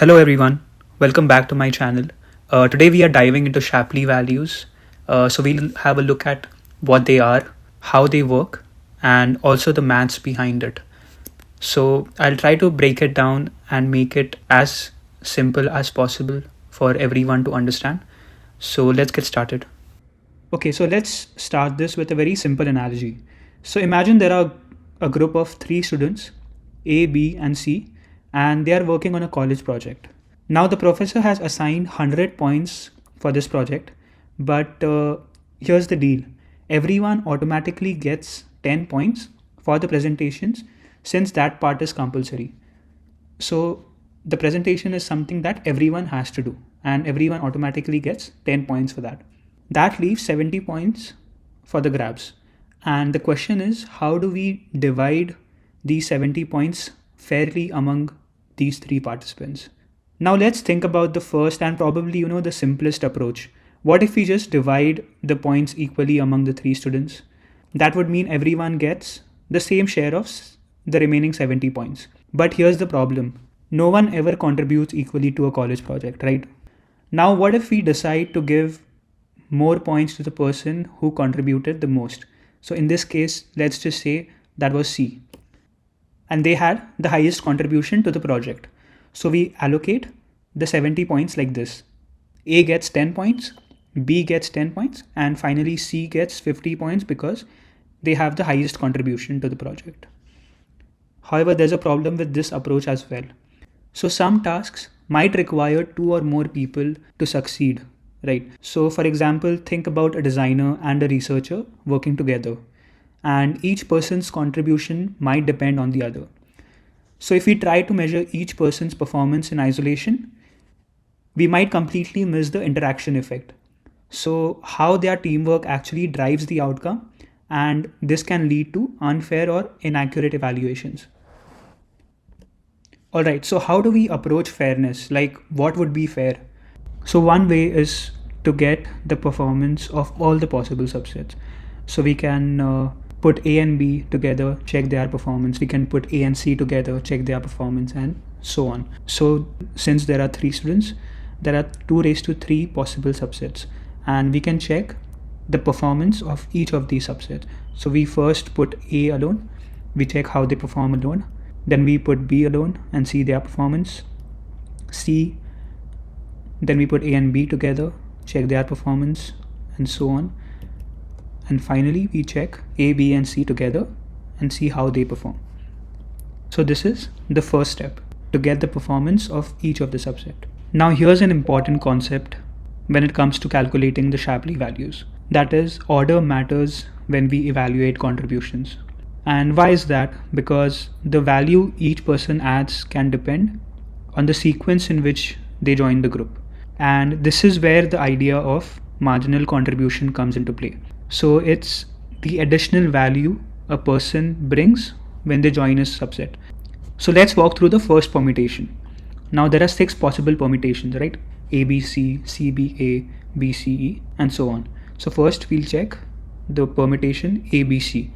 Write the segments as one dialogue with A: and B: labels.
A: Hello everyone, welcome back to my channel. Today we are diving into Shapley Values. So we'll have a look at what they are, how they work, and also the maths behind it. So I'll try to break it down and make it as simple as possible for everyone to understand. So let's get started. Okay, so let's start this with a very simple analogy. So imagine there are a group of three students, A, B, and C, and they are working on a college project. Now, the professor has assigned 100 points for this project, but here's the deal, everyone automatically gets 10 points for the presentations since that part is compulsory. So, the presentation is something that everyone has to do, and everyone automatically gets 10 points for that. That leaves 70 points for the grabs. And the question is, how do we divide these 70 points fairly among these three participants? Now let's think about the first and probably, the simplest approach. What if we just divide the points equally among the three students? That would mean everyone gets the same share of the remaining 70 points. But here's the problem. No one ever contributes equally to a college project, right? Now, what if we decide to give more points to the person who contributed the most? So in this case, let's just say that was C. And they had the highest contribution to the project. So we allocate the 70 points like this. A gets 10 points, B gets 10 points, and finally C gets 50 points because they have the highest contribution to the project. However, there's a problem with this approach as well. So some tasks might require two or more people to succeed, right? So for example, think about a designer and a researcher working together, and each person's contribution might depend on the other. So if we try to measure each person's performance in isolation, we might completely miss the interaction effect. So how their teamwork actually drives the outcome, and this can lead to unfair or inaccurate evaluations. All right, so how do we approach fairness? Like, what would be fair? So one way is to get the performance of all the possible subsets. So we can put A and B together, check their performance. We can put A and C together, check their performance, and so on. So since there are three students, there are 2 raised to 3 possible subsets, and we can check the performance of each of these subsets. So we first put A alone, we check how they perform alone. Then we put B alone and see their performance. C, then we put A and B together, check their performance, and so on. And finally, we check A, B, and C together and see how they perform. So this is the first step, to get the performance of each of the subset. Now here's an important concept when it comes to calculating the Shapley values. That is, order matters when we evaluate contributions. And why is that? Because the value each person adds can depend on the sequence in which they join the group. And this is where the idea of marginal contribution comes into play. So it's the additional value a person brings when they join a subset. So let's walk through the first permutation. Now there are 6 possible permutations, right? ABC, CBA, BCE, and so on. So first we'll check the permutation ABC.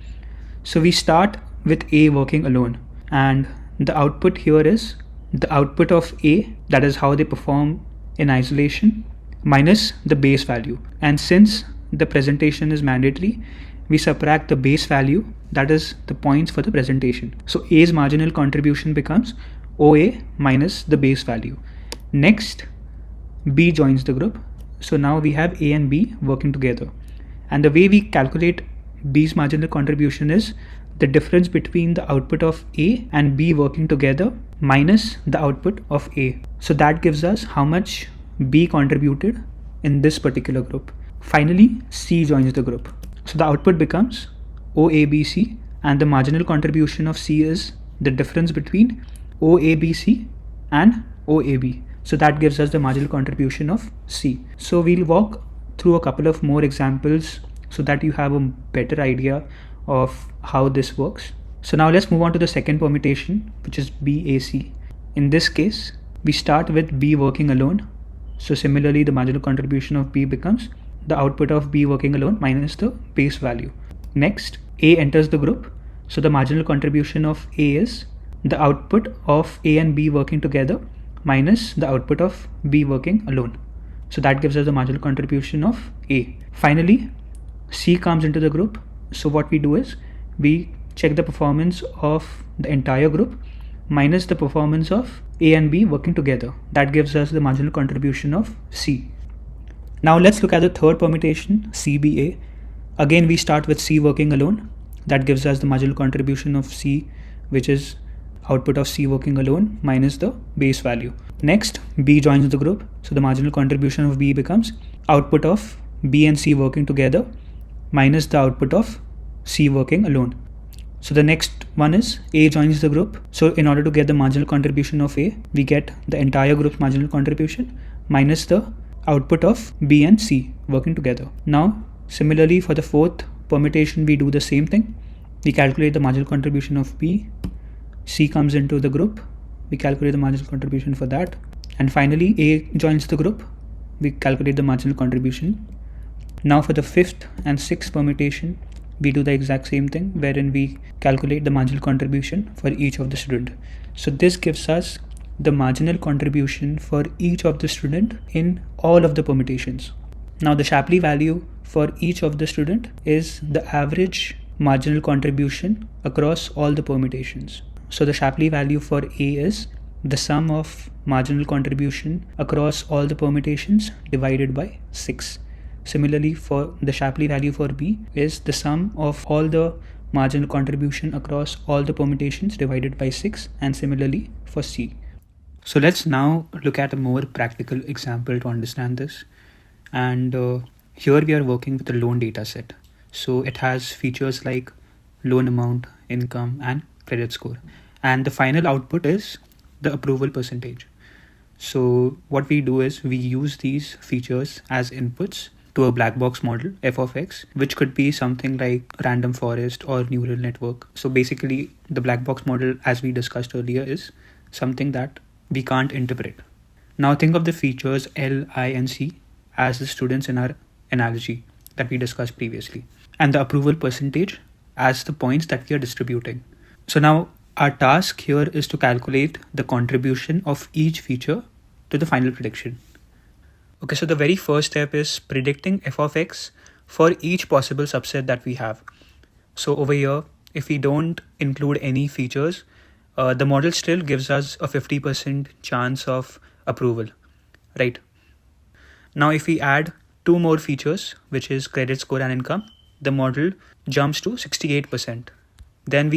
A: So we start with A working alone, and the output here is the output of A, that is how they perform in isolation, minus the base value. And since the presentation is mandatory, we subtract the base value, that is the points for the presentation. So A's marginal contribution becomes OA minus the base value. Next, B joins the group. So now we have A and B working together. And the way we calculate B's marginal contribution is the difference between the output of A and B working together minus the output of A. So that gives us how much B contributed in this particular group. Finally, C joins the group. So the output becomes OABC, and the marginal contribution of C is the difference between OABC and OAB. So that gives us the marginal contribution of C. So we'll walk through a couple of more examples so that you have a better idea of how this works. So now let's move on to the second permutation, which is BAC. In this case, we start with B working alone. So similarly, the marginal contribution of B becomes the output of B working alone minus the base value. Next, A enters the group. So the marginal contribution of A is the output of A and B working together minus the output of B working alone. So that gives us the marginal contribution of A. Finally, C comes into the group. So what we do is we check the performance of the entire group minus the performance of A and B working together. That gives us the marginal contribution of C. Now let's look at the third permutation, CBA. Again, we start with C working alone. That gives us the marginal contribution of C, which is output of C working alone minus the base value. Next, B joins the group. So the marginal contribution of B becomes output of B and C working together minus the output of C working alone. So the next one is A joins the group. So in order to get the marginal contribution of A, we get the entire group's marginal contribution minus the output of B and C working together. Now, similarly for the fourth permutation, we do the same thing. We calculate the marginal contribution of B. C comes into the group. We calculate the marginal contribution for that. And finally, A joins the group. We calculate the marginal contribution. Now for the fifth and sixth permutation, we do the exact same thing, wherein we calculate the marginal contribution for each of the student. So this gives us the marginal contribution for each of the student in all of the permutations. Now the Shapley value for each of the student is the average marginal contribution across all the permutations. So the Shapley value for A is the sum of marginal contribution across all the permutations divided by 6. Similarly, for the Shapley value for B is the sum of all the marginal contribution across all the permutations divided by 6, and similarly for C. So let's now look at a more practical example to understand this. And here we are working with a loan data set. So it has features like loan amount, income, and credit score. And the final output is the approval percentage. So what we do is we use these features as inputs to a black box model, f of x, which could be something like random forest or neural network. So basically the black box model, as we discussed earlier, is something that we can't interpret. Now think of the features L, I, and C as the students in our analogy that we discussed previously, and the approval percentage as the points that we are distributing. So now our task here is to calculate the contribution of each feature to the final prediction. Okay, so the very first step is predicting f of x for each possible subset that we have. So over here, if we don't include any features, the model still gives us a 50% chance of approval, right? Now, if we add 2 more features, which is credit score and income, the model jumps to 68%. Then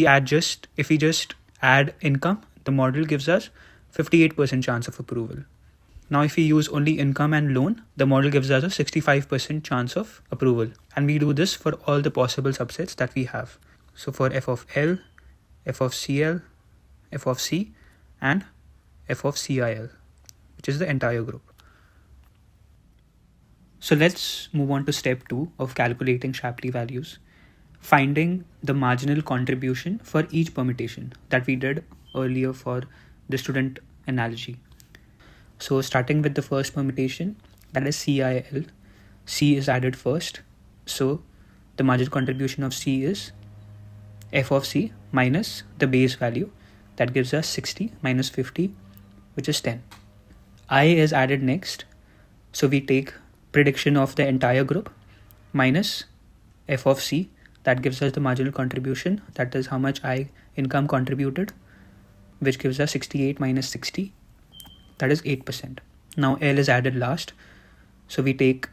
A: if we just add income, the model gives us 58% chance of approval. Now, if we use only income and loan, the model gives us a 65% chance of approval. And we do this for all the possible subsets that we have. So for f of L, f of CL, f of C, and f of CIL, which is the entire group. So let's move on to step 2 of calculating Shapley values, finding the marginal contribution for each permutation that we did earlier for the student analogy. So starting with the first permutation, that is CIL, C is added first. So the marginal contribution of C is f of C minus the base value. That gives us 60 minus 50, which is 10. I is added next. So we take prediction of the entire group minus f of C. That gives us the marginal contribution. That is how much I income contributed, which gives us 68 minus 60. That is 8%. Now L is added last. So we take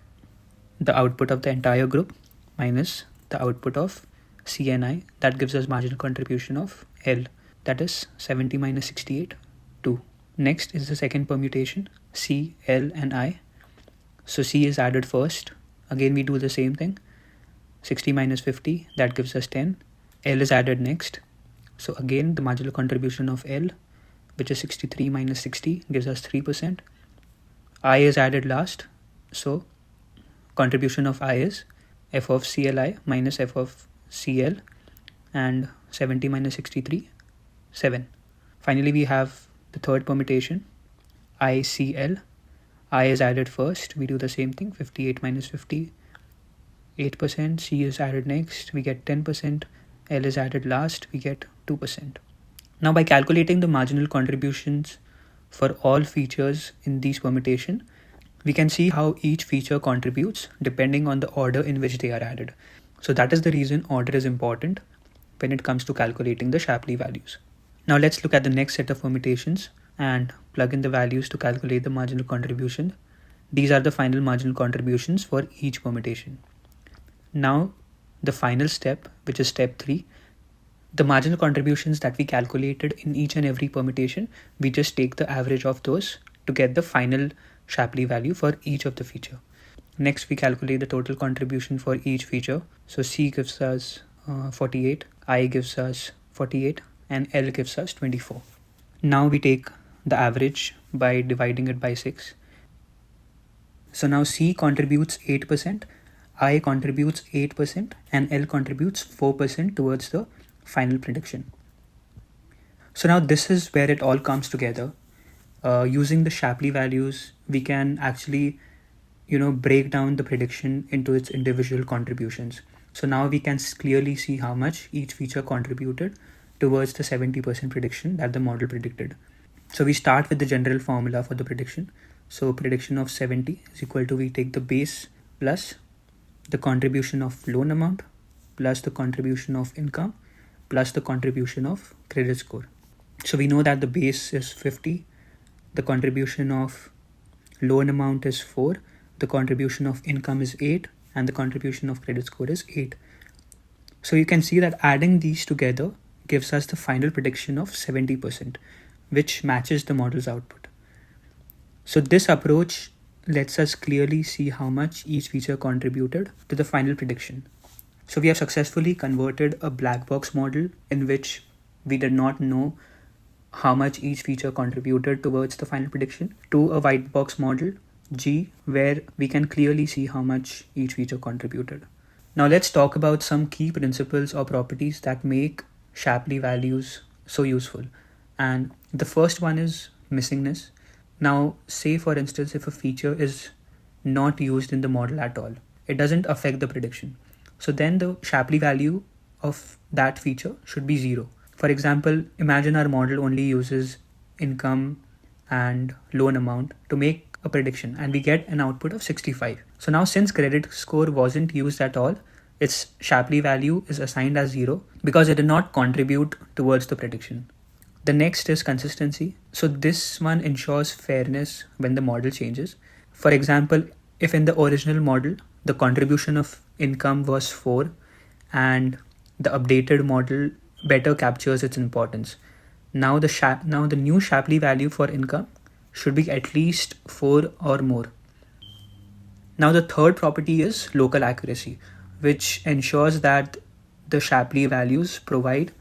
A: the output of the entire group minus the output of C and I. That gives us marginal contribution of L. That is 70 minus 68, 2. Next is the second permutation, C, L, and I. So C is added first. Again, we do the same thing. 60 minus 50, that gives us 10. L is added next. So again, the marginal contribution of L, which is 63 minus 60, gives us 3%. I is added last. So contribution of I is f of CLI minus f of CL, and 70 minus 63, 7. Finally, we have the third permutation, ICL. I is added first. We do the same thing. 58 minus 50, 8%. C is added next. We get 10%. L is added last. We get 2%. Now, by calculating the marginal contributions for all features in these permutation, we can see how each feature contributes depending on the order in which they are added. So that is the reason order is important when it comes to calculating the Shapley values. Now let's look at the next set of permutations and plug in the values to calculate the marginal contribution. These are the final marginal contributions for each permutation. Now the final step, which is step 3, the marginal contributions that we calculated in each and every permutation, we just take the average of those to get the final Shapley value for each of the feature. Next, we calculate the total contribution for each feature. So C gives us 48, I gives us 48, and L gives us 24. Now we take the average by dividing it by 6. So now C contributes 8%, I contributes 8%, and L contributes 4% towards the final prediction. So now this is where it all comes together. Using the Shapley values, we can actually break down the prediction into its individual contributions. So now we can clearly see how much each feature contributed towards the 70% prediction that the model predicted. So we start with the general formula for the prediction. So prediction of 70 is equal to, we take the base plus the contribution of loan amount plus the contribution of income plus the contribution of credit score. So we know that the base is 50, the contribution of loan amount is 4, the contribution of income is 8, and the contribution of credit score is 8. So you can see that adding these together gives us the final prediction of 70%, which matches the model's output. So this approach lets us clearly see how much each feature contributed to the final prediction. So we have successfully converted a black box model in which we did not know how much each feature contributed towards the final prediction to a white box model, G, where we can clearly see how much each feature contributed. Now let's talk about some key principles or properties that make Shapley values so useful. And the first one is missingness. Now, say for instance, if a feature is not used in the model at all, it doesn't affect the prediction. So then the Shapley value of that feature should be 0. For example, imagine our model only uses income and loan amount to make a prediction and we get an output of 65. So now since credit score wasn't used at all, its Shapley value is assigned as 0 because it did not contribute towards the prediction. The next is consistency. So this one ensures fairness when the model changes. For example, if in the original model, the contribution of income was 4 and the updated model better captures its importance. Now the new Shapley value for income should be at least 4 or more. Now the third property is local accuracy, which ensures that the Shapley values provide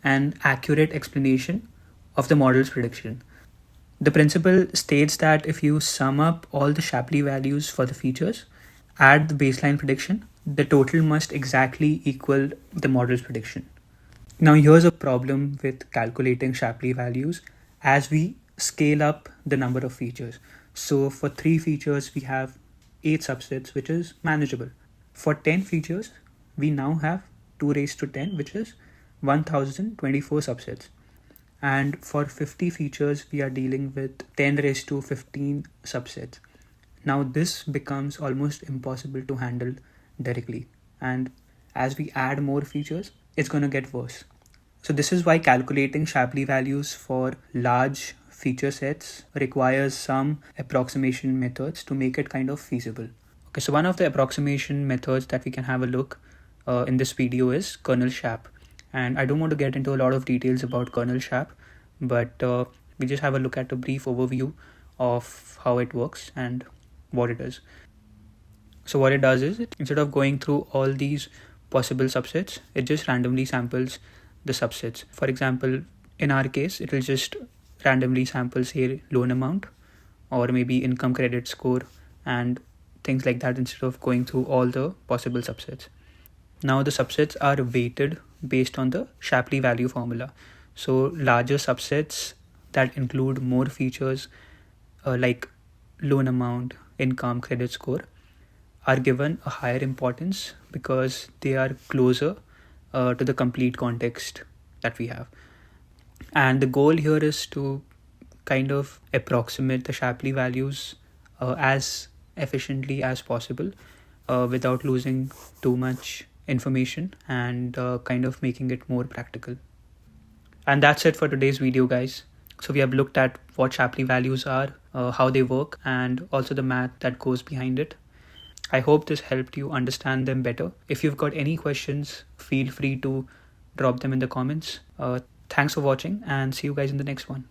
A: an accurate explanation of the model's prediction. The principle states that if you sum up all the Shapley values for the features, add the baseline prediction, the total must exactly equal the model's prediction. Now here's a problem with calculating Shapley values as we scale up the number of features. So for 3 features, we have 8 subsets, which is manageable. For 10 features, we now have 2 raised to 10, which is 1024 subsets. And for 50 features, we are dealing with 10 raised to 15 subsets. Now this becomes almost impossible to handle directly. And as we add more features, it's going to get worse. So this is why calculating Shapley values for large feature sets requires some approximation methods to make it kind of feasible. Okay, so one of the approximation methods that we can have a look in this video is kernel SHAP. And I don't want to get into a lot of details about kernel SHAP, but we just have a look at a brief overview of how it works and what it is. So what it does is, instead of going through all these possible subsets, it just randomly samples the subsets. For example, in our case, it will just randomly sample, say, loan amount or maybe income, credit score, and things like that, instead of going through all the possible subsets. Now the subsets are weighted based on the Shapley value formula. So larger subsets that include more features like loan amount, income, credit score are given a higher importance because they are closer to the complete context that we have. And the goal here is to kind of approximate the Shapley values as efficiently as possible without losing too much information, and kind of making it more practical. And that's it for today's video, guys. So we have looked at what Shapley values are, how they work, and also the math that goes behind it. I hope this helped you understand them better. If you've got any questions, feel free to drop them in the comments. Thanks for watching, and see you guys in the next one.